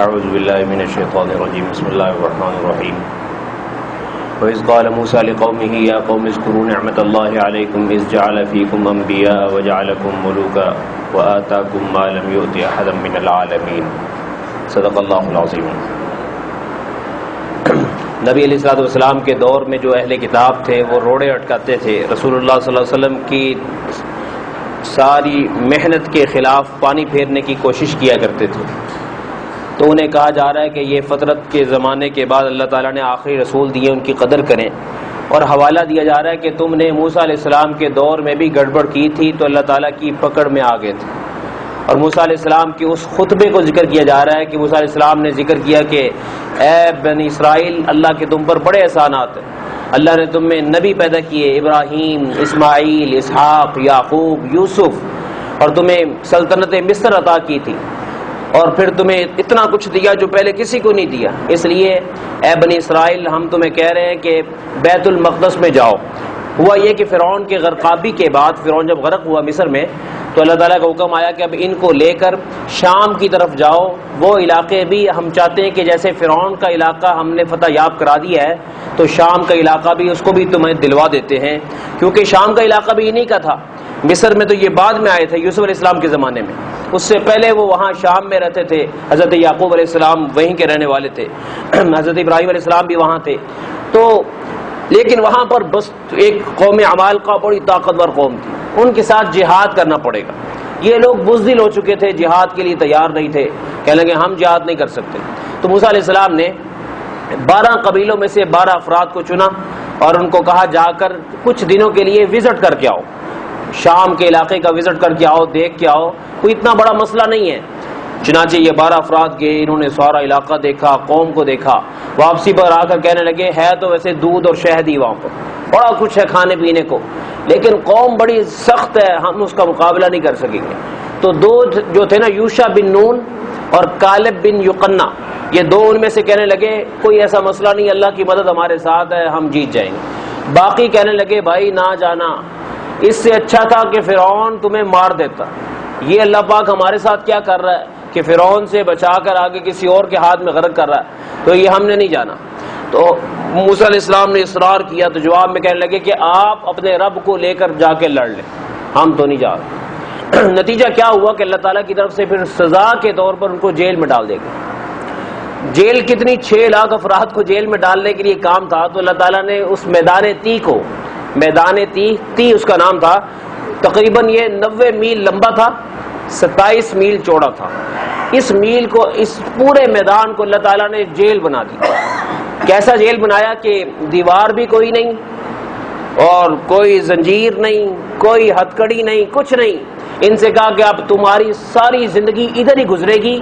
اعوذ باللہ من الشیطان الرجیم بسم اللہ الرحمن الرحیم وَإِذْ قَالَ مُوسَىٰ لِقَوْمِهِ يَا قَوْمِ اذْكُرُوا نِعْمَةَ اللَّهِ عَلَيْكُمْ إِذْ جَعَلَ فِيكُمْ أَنْبِيَاءَ وَجَعَلَكُمْ مُلُوكًا وَآتَاكُمْ مَا لَمْ يُؤْتِ أَحَدًا مِّنَ الْعَالَمِينَ صدق اللہ العظیم۔ نبی علیہ الصلوۃ والسلام کے دور میں جو اہل کتاب تھے وہ روڑے اٹکاتے تھے، رسول اللہ صلی اللہ علیہ وسلم کی ساری محنت کے خلاف پانی پھیرنے کی کوشش کیا کرتے تھے، تو انہیں کہا جا رہا ہے کہ یہ فترت کے زمانے کے بعد اللہ تعالیٰ نے آخری رسول دیے، ان کی قدر کریں، اور حوالہ دیا جا رہا ہے کہ تم نے موسیٰ علیہ السلام کے دور میں بھی گڑبڑ کی تھی تو اللہ تعالیٰ کی پکڑ میں آ گئے تھے۔ اور موسیٰ علیہ السلام کی اس خطبے کو ذکر کیا جا رہا ہے کہ موسیٰ علیہ السلام نے ذکر کیا کہ اے بنی اسرائیل، اللہ کے تم پر بڑے احسانات ہیں، اللہ نے تم میں نبی پیدا کیے، ابراہیم، اسماعیل، اسحاق، یعقوب، یوسف، اور تمہیں سلطنت مصر عطا کی تھی، اور پھر تمہیں اتنا کچھ دیا جو پہلے کسی کو نہیں دیا۔ اس لیے اے بنی اسرائیل، ہم تمہیں کہہ رہے ہیں کہ بیت المقدس میں جاؤ۔ ہوا یہ کہ فرعون کے غرقابی کے بعد، فرعون جب غرق ہوا مصر میں، تو اللہ تعالیٰ کا حکم آیا کہ اب ان کو لے کر شام کی طرف جاؤ۔ وہ علاقے بھی ہم چاہتے ہیں کہ جیسے فرعون کا علاقہ ہم نے فتح یاب کرا دیا ہے، تو شام کا علاقہ بھی اس کو بھی تمہیں دلوا دیتے ہیں، کیونکہ شام کا علاقہ بھی انہی کا تھا۔ مصر میں تو یہ بعد میں آئے تھے، یوسف علیہ السلام کے زمانے میں، اس سے پہلے وہ وہاں شام میں رہتے تھے۔ حضرت یعقوب علیہ السلام وہیں کے رہنے والے تھے، حضرت ابراہیم علیہ السلام بھی وہاں تھے، تو لیکن وہاں پر بس ایک قوم عمالقہ بڑی طاقتور قوم تھی، ان کے ساتھ جہاد کرنا پڑے گا۔ یہ لوگ بزدل ہو چکے تھے، جہاد کے لیے تیار نہیں تھے، کہنے لگے ہم جہاد نہیں کر سکتے۔ تو موسیٰ علیہ السلام نے 12 قبیلوں میں سے 12 افراد کو چنا اور ان کو کہا جا کر کچھ دنوں کے لیے وزٹ کر کے آؤ، شام کے علاقے کا وزٹ کر کے آؤ، دیکھ کے آؤ، کوئی اتنا بڑا مسئلہ نہیں ہے۔ چنانچہ یہ 12 افراد گئے، انہوں نے سارا علاقہ دیکھا، قوم کو دیکھا، واپسی پر آ کر کہنے لگے ہے تو ویسے دودھ اور شہد ہی وہاں پر بڑا کچھ ہے کھانے پینے کو، لیکن قوم بڑی سخت ہے، ہم اس کا مقابلہ نہیں کر سکیں گے۔ تو دو جو تھے نا، یوشع بن نون اور کالب بن یقنہ، یہ دو ان میں سے کہنے لگے کوئی ایسا مسئلہ نہیں، اللہ کی مدد ہمارے ساتھ ہے، ہم جیت جائیں گے۔ باقی کہنے لگے بھائی نہ جانا، اس سے اچھا تھا کہ فرعون تمہیں مار دیتا، یہ اللہ پاک ہمارے ساتھ کیا کر رہا ہے کہ فرعون سے بچا کر آگے کسی اور کے ہاتھ میں غرق کر رہا ہے، تو یہ ہم نے نہیں جانا۔ تو موسیٰ علیہ السلام نے اصرار کیا، تو جواب میں کہنے لگے کہ آپ اپنے رب کو لے کر جا کے لڑ لیں، ہم تو نہیں جا رہے۔ نتیجہ کیا ہوا کہ اللہ تعالیٰ کی طرف سے پھر سزا کے طور پر ان کو جیل میں ڈال دے گا۔ جیل کتنی؟ 6 لاکھ افراد کو جیل میں ڈالنے کے لیے کام تھا، تو اللہ تعالیٰ نے اس میدان تی کو، میدان تی اس کا نام تھا، تقریباً یہ 90 میل لمبا تھا، 27 میل چوڑا تھا۔ اس میل کو، اس پورے میدان کو اللہ تعالیٰ نے جیل بنا دی۔ کیسا جیل بنایا کہ دیوار بھی کوئی نہیں اور کوئی زنجیر نہیں، کوئی ہتھکڑی نہیں، کچھ نہیں۔ ان سے کہا کہ اب تمہاری ساری زندگی ادھر ہی گزرے گی،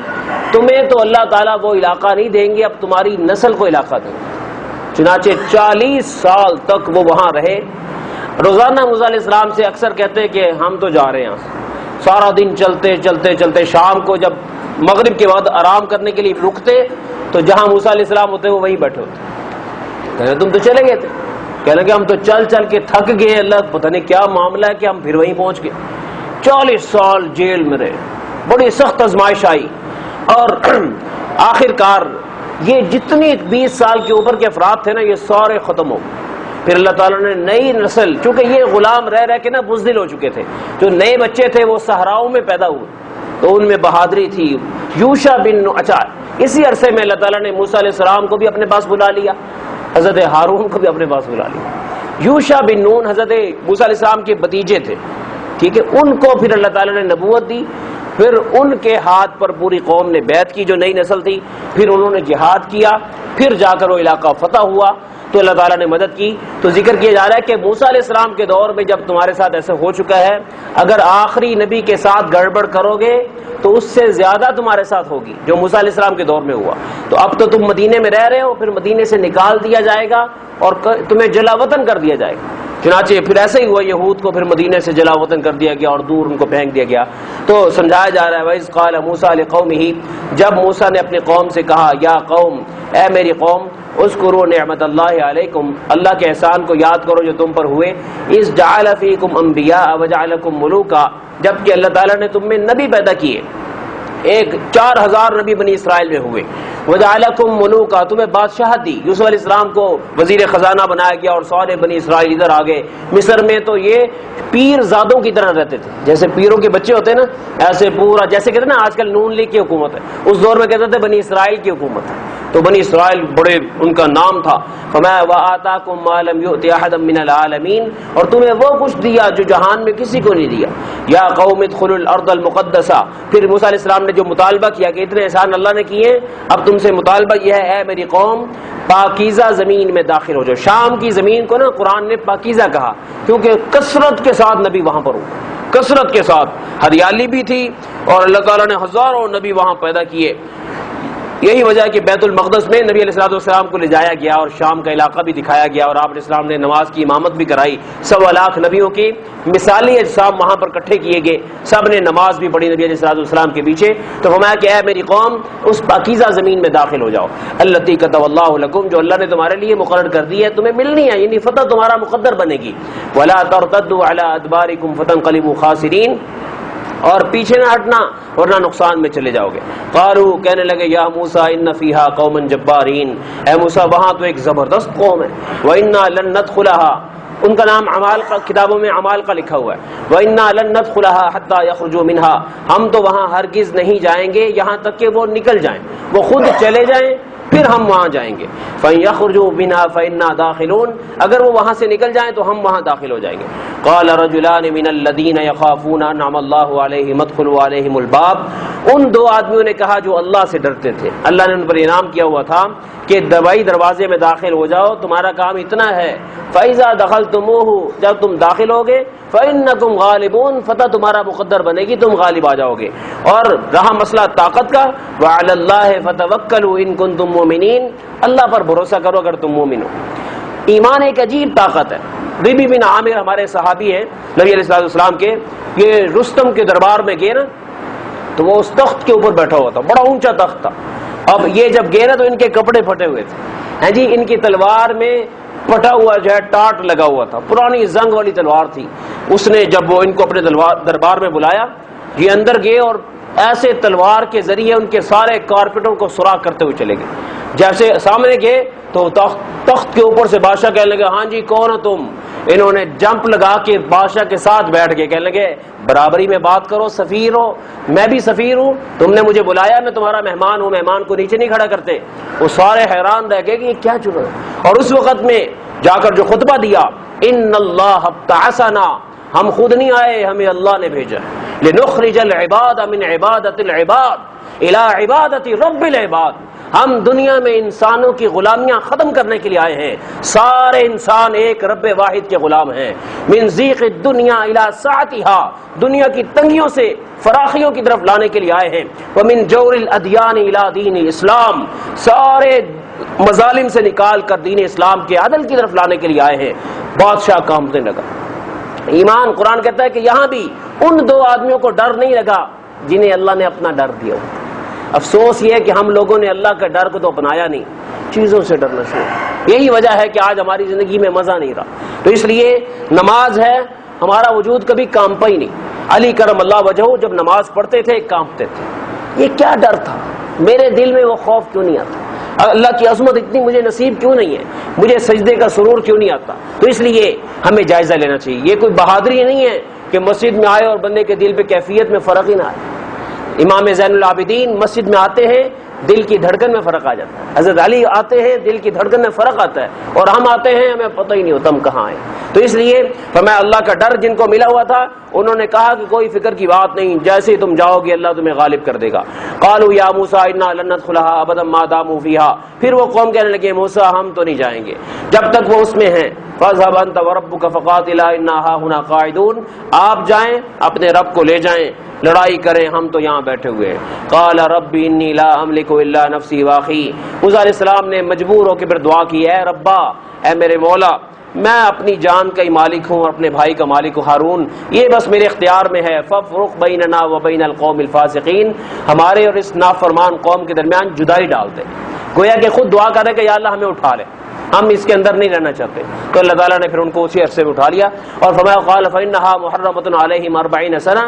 تمہیں تو اللہ تعالیٰ وہ علاقہ نہیں دیں گے، اب تمہاری نسل کو علاقہ دیں گے۔ چنانچہ 40 سال تک وہ وہاں رہے۔ روزانہ موسیٰ علیہ السلام سے اکثر کہتے کہ ہم تو جا رہے ہیں، سارا دن چلتے چلتے چلتے شام کو جب مغرب کے بعد آرام کرنے کے لیے رکتے تو جہاں موسیٰ علیہ السلام ہوتے وہ وہیں بیٹھے ہوتے۔ کہتے تم تو چلے گئے تھے، کہنے کہ ہم تو چل چل کے تھک گئے، اللہ پتہ نہیں کیا معاملہ ہے کہ ہم پھر وہیں پہنچ گئے۔ 40 سال جیل میں رہے، بڑی سخت آزمائش آئی، اور آخر کار یہ جتنی 20 سال کے اوپر کے افراد تھے نا، یہ سارے ختم ہو گئے۔ پھر اللہ تعالیٰ نے نئی نسل، چونکہ یہ غلام رہ رہ کے نا بزدل ہو چکے تھے، جو نئے بچے تھے وہ صحراؤں میں پیدا ہوئے، تو ان میں بہادری تھی۔ یوشع بن نون، اچھا اسی عرصے میں اللہ تعالیٰ نے موسیٰ علیہ السلام کو بھی اپنے پاس بلا لیا، حضرت ہارون کو بھی اپنے پاس بلا لیا۔ یوشع بن نون حضرت موسیٰ علیہ السلام کے بھتیجے تھے، ٹھیک ہے، ان کو پھر اللہ تعالیٰ نے نبوت دی، پھر ان کے ہاتھ پر پوری قوم نے بیعت کی جو نئی نسل تھی، پھر انہوں نے جہاد کیا، پھر جا کر وہ علاقہ فتح ہوا، تو اللہ تعالیٰ نے مدد کی۔ تو ذکر کیا جا رہا ہے کہ موسیٰ علیہ السلام کے دور میں جب تمہارے ساتھ ایسا ہو چکا ہے، اگر آخری نبی کے ساتھ گڑبڑ کرو گے تو اس سے زیادہ تمہارے ساتھ ہوگی جو موسیٰ علیہ السلام کے دور میں ہوا۔ تو اب تو تم مدینے میں رہ رہے ہو، پھر مدینے سے نکال دیا جائے گا اور تمہیں جلا وطن کر دیا جائے گا۔ چنانچہ پھر ایسا ہی ہوا، یہود کو پھر مدینے سے جلا وطن کر دیا گیا اور دور ان کو پھینک دیا گیا۔ تو سمجھایا جا رہا ہے وَإِذْ قَالَ مُوسَىٰ لِقَوْمِهِ، جب موسیٰ نے اپنی قوم سے کہا یا قوم، اے میری قوم، اذکروا نعمت اللہ علیکم، اللہ کے احسان کو یاد کرو جو تم پر ہوئے، اذ جعل فیکم انبیاء وجعلکم ملوکا، جبکہ اللہ تعالیٰ نے تم میں نبی پیدا کیے، ایک 4000 نبی بنی اسرائیل میں ہوئے. وجعلکم ملوکا، تمہیں بادشاہت دی. یوسف علیہ السلام کو وزیر خزانہ بنایا گیا اور سارے بنی اسرائیل ادھر آ گئے. مصر میں تو یہ پیر زادوں کی طرح رہتے تھے، جیسے پیروں کے بچے ہوتے ہیں نا، ایسے پورا جیسے کہتے ہیں نا آج کل نون لیگ کی حکومت ہے، اس دور میں کہتے تھے بنی اسرائیل کی حکومت ہے. تو بنی اسرائیل بڑے ان کا نام تھا. فما وآتاکم ما لم یؤت احدا من العالمین، اور تمہیں وہ کچھ دیا جو جہان میں کسی کو نہیں دیا. یا قوم ادخلوا الارض المقدسہ، پھر موسیٰ علیہ السلام نے جو مطالبہ کیا کہ اتنے احسان اللہ نے کیے، اب تم سے مطالبہ یہ ہے اے میری قوم پاکیزہ زمین میں داخل ہو جاؤ. شام کی زمین کو نا قرآن نے پاکیزہ کہا کیونکہ کثرت کے ساتھ نبی وہاں پر ہو، کثرت کے ساتھ ہریالی بھی تھی اور اللہ تعالیٰ نے ہزاروں نبی وہاں پیدا کیے. یہی وجہ ہے کہ بیت المقدس میں نبی علیہ السلام کو لے جایا گیا اور شام کا علاقہ بھی دکھایا گیا اور آپ علیہ السلام نے نماز کی امامت بھی کرائی. 1.25 لاکھ نبیوں کی مثالی اجسام وہاں پر اکٹھے کیے گئے، سب نے نماز بھی پڑھی نبی علیہ السلام کے پیچھے. تو فرمایا کہ اے میری قوم اس پاکیزہ زمین میں داخل ہو جاؤ التی کتب اللہ لکم، جو اللہ نے تمہارے لیے مقرر کر دی ہے، تمہیں ملنی ہے، یعنی فتح تمہارا مقدر بنے گی. ولا ترتدوا علی ادبارکم فتنقلبوا خاسرین، اور پیچھے نہ ہٹنا ورنہ نقصان میں چلے جاؤ گے. قالوا، کہنے لگے یا موسیٰ ان فیہا قوما جبارین، اے موسیٰ وہاں تو ایک زبردست قوم ہے. وَإِنَّا لَن نَدْخُلَهَا، ان کا نام اعمال کا کتابوں میں اعمال کا لکھا ہوا ہے. وَإِنَّا لَن نَدْخُلَهَا حَتَّى يَخْرُجُوا مِنْهَا، ہم تو وہاں ہرگز نہیں جائیں گے یہاں تک کہ وہ نکل جائیں، وہ خود چلے جائیں پھر ہم وہاں جائیں گے. فَإِن يَخْرُجُوا مِنْهَا فَإِنَّا دَاخِلُونَ، اگر وہ وہاں سے نکل جائیں تو ہم وہاں داخل ہو جائیں گے. قَالَ رَجُلَانِ مِنَ الَّذِينَ يَخَافُونَ أَنْعَمَ اللَّهُ عَلَيْهِمْ ادْخُلُوا عَلَيْهِمُ الْبَابَ، ان دو آدمیوں نے کہا جو اللہ سے ڈرتے تھے، اللہ نے ان پر انعام کیا ہوا تھا کہ دوائی دروازے میں داخل ہو جاؤ، تمہارا کام اتنا ہے. فَإِذَا دَخَلْتُمُوهُ، جب تم داخل ہوگے، فَإِنَّكُمْ غَالِبُونَ، فتح تمہارا مقدر بنے گی، تم غالب آ جاؤ گے. اور رہا مسئلہ طاقت کا، وَعَلَى اللَّهِ فَتَوَكَّلُوا إِن كُنتُم مُؤْمِنِينَ، اللہ پر بھروسہ کرو اگر تم مومن ہو. ایمان ایک عجیب طاقت ہے. ربی بن عامر ہمارے صحابی ہیں نبی علیہ السلام کے، یہ رستم کے دربار میں گئے نا تو وہ اس تخت کے اوپر بیٹھا ہوا تھا، بڑا اونچا تخت تھا. اب یہ جب گئے نا تو ان کے کپڑے پھٹے ہوئے تھے، ہیں جی، ان کی تلوار میں پھٹا ہوا جو ہے ٹاٹ لگا ہوا تھا، پرانی زنگ والی تلوار تھی. اس نے جب وہ ان کو اپنے دربار میں بلایا، یہ اندر گئے اور ایسے تلوار کے ذریعے ان کے سارے کارپیٹوں کو سوراخ کرتے ہوئے چلے گئے. جیسے سامنے گئے تو تخت کے اوپر سے بادشاہ کہنے لگے ہاں جی کون ہو تم. انہوں نے جمپ لگا کے بادشاہ کے ساتھ بیٹھ گئے، کہنے لگے برابری میں بات کرو، سفیر ہو، میں بھی سفیر ہوں، تم نے مجھے بلایا، میں تمہارا مہمان ہوں، مہمان کو نیچے نہیں کھڑا کرتے. وہ سارے حیران رہ گئے کہ یہ کیا چنا. اور اس وقت میں جا کر جو خطبہ دیا، ان اللہ ابتعثنا، ہم خود نہیں آئے، ہمیں اللہ نے بھیجا، لنخرج العباد من عبادت العباد الى عبادت رب العباد، ہم دنیا میں انسانوں کی غلامیاں ختم کرنے کے لیے آئے ہیں، سارے انسان ایک رب واحد کے غلام ہیں. من ضیق الدنیا الى سعتها، دنیا کی تنگیوں سے فراخیوں کی طرف لانے کے لیے آئے ہیں. ومن جور الادیان الى دین اسلام، سارے مظالم سے نکال کر دین اسلام کے عدل کی طرف لانے کے لیے آئے ہیں. بادشاہ کانپنے لگا. ایمان قرآن کہتا ہے کہ یہاں بھی ان دو آدمیوں کو ڈر نہیں لگا جنہیں اللہ نے اپنا ڈر دیا. افسوس یہ ہے کہ ہم لوگوں نے اللہ کا ڈر کو تو اپنایا نہیں، چیزوں سے ڈرنا شروع. یہی وجہ ہے کہ آج ہماری زندگی میں مزہ نہیں رہا. تو اس لیے نماز ہے، ہمارا وجود کبھی کانپا ہی نہیں. علی کرم اللہ وجہہ جب نماز پڑھتے تھے کانپتے تھے. یہ کیا ڈر تھا؟ میرے دل میں وہ خوف کیوں نہیں آتا؟ اللہ کی عظمت اتنی مجھے نصیب کیوں نہیں ہے؟ مجھے سجدے کا سرور کیوں نہیں آتا؟ تو اس لیے ہمیں جائزہ لینا چاہیے. یہ کوئی بہادری نہیں ہے کہ مسجد میں آئے اور بندے کے دل پہ کیفیت میں فرق ہی نہ آئے. امام زین العابدین مسجد میں آتے ہیں، دل کی دھڑکن میں فرق آ جاتا ہے. حضرت علی آتے ہیں، دل کی دھڑکن میں فرق آتا ہے، اور ہم آتے ہیں ہمیں پتہ ہی نہیں ہوتا ہم کہاں آئے. تو اس لیے فرمایا اللہ کا ڈر جن کو ملا ہوا تھا انہوں نے کہا کہ کوئی فکر کی بات نہیں، جیسے تم جاؤ گے اللہ تمہیں غالب کر دے گا. قالوا یا موسیٰ انا لن ندخلها ابدا ما داموا فيها، پھر وہ قوم کہنے لگے موسیٰ ہم تو نہیں جائیں گے جب تک وہ اس میں ہیں. فاذهب انت وربك فقاتلا انا هاهنا قاعدون، آپ جائیں اپنے رب کو لے جائیں، لڑائی کریں، ہم تو یہاں بیٹھے ہوئے ہیں. قال رب انی لا املک الا نفسی واخی، موسیٰ علیہ السلام نے مجبور ہو کے پھر دعا کی، اے ربا، اے میرے مولا، میں اپنی جان کا ہی مالک ہوں، اپنے بھائی کا مالک ہوں ہارون، یہ بس میرے اختیار میں ہے. فافرق بیننا وبین القوم الفاسقین، ہمارے اور اس نافرمان قوم کے درمیان جدائی ڈال دے. گویا کہ خود دعا کر رہے کہ یا اللہ ہمیں اٹھا لے، ہم اس کے اندر نہیں رہنا چاہتے. تو اللہ تعالیٰ نے پھر ان کو اسی عرصے میں اٹھا لیا اور فرمایا قال فإنها محرمة علیہم 40 سنہ،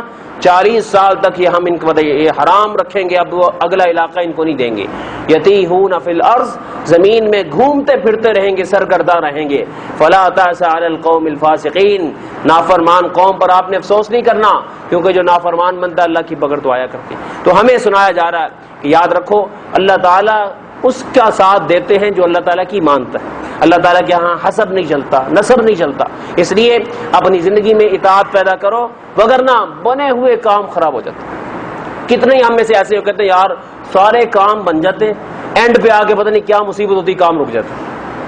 40 سال تک یہ ہم ان کو یہ حرام رکھیں گے، اب وہ اگلا علاقہ ان کو نہیں دیں گے. یتیہون فی الارض، زمین میں گھومتے پھرتے رہیں گے، سرگرداں رہیں گے. فلا تأس علی القوم الفاسقین، نافرمان قوم پر آپ نے افسوس نہیں کرنا، کیونکہ جو نافرمان بندہ اللہ کی پکڑ تو آیا کرتی. تو ہمیں سنایا جا رہا ہے کہ یاد رکھو اللہ تعالیٰ اس کا ساتھ دیتے ہیں جو اللہ تعالیٰ کی مانتا ہے. اللہ تعالیٰ کے ہاں حسب نہیں چلتا، نسب نہیں چلتا. اس لیے اپنی زندگی میں اطاعت پیدا کرو، وگرنہ بنے ہوئے کام خراب ہو جاتے. کتنے ہم میں سے ایسے ہو کہتے ہیں یار سارے کام بن جاتے، اینڈ پہ آ کے پتہ نہیں کیا مصیبت ہوتی، کام رک جاتا.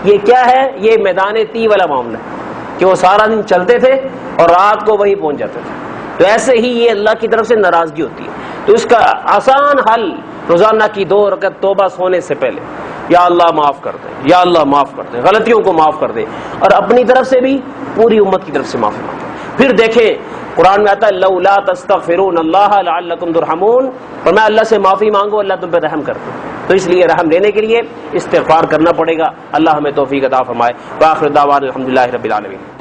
یہ کیا ہے؟ یہ میدان تی والا معاملہ ہے کہ وہ سارا دن چلتے تھے اور رات کو وہی پہنچ جاتے تھے. تو ایسے ہی یہ اللہ کی طرف سے ناراضگی ہوتی ہے. تو اس کا آسان حل روزانہ کی 2 رکعت توبہ سونے سے پہلے، یا اللہ معاف کر دے، یا اللہ معاف کر دے، غلطیوں کو معاف کر دے، اور اپنی طرف سے بھی پوری امت کی طرف سے معافی مانگے. پھر دیکھیں قرآن میں آتا ہے لولا تستغفرون اللہ لعلکم ترحمون، فرمایا اللہ سے معافی مانگو، اللہ تم پہ رحم کرتے. تو اس لیے رحم لینے کے لیے استغفار کرنا پڑے گا. اللہ ہمیں توفیق عطا فرمائے. وآخر دعوانا الحمدللہ رب العالمین.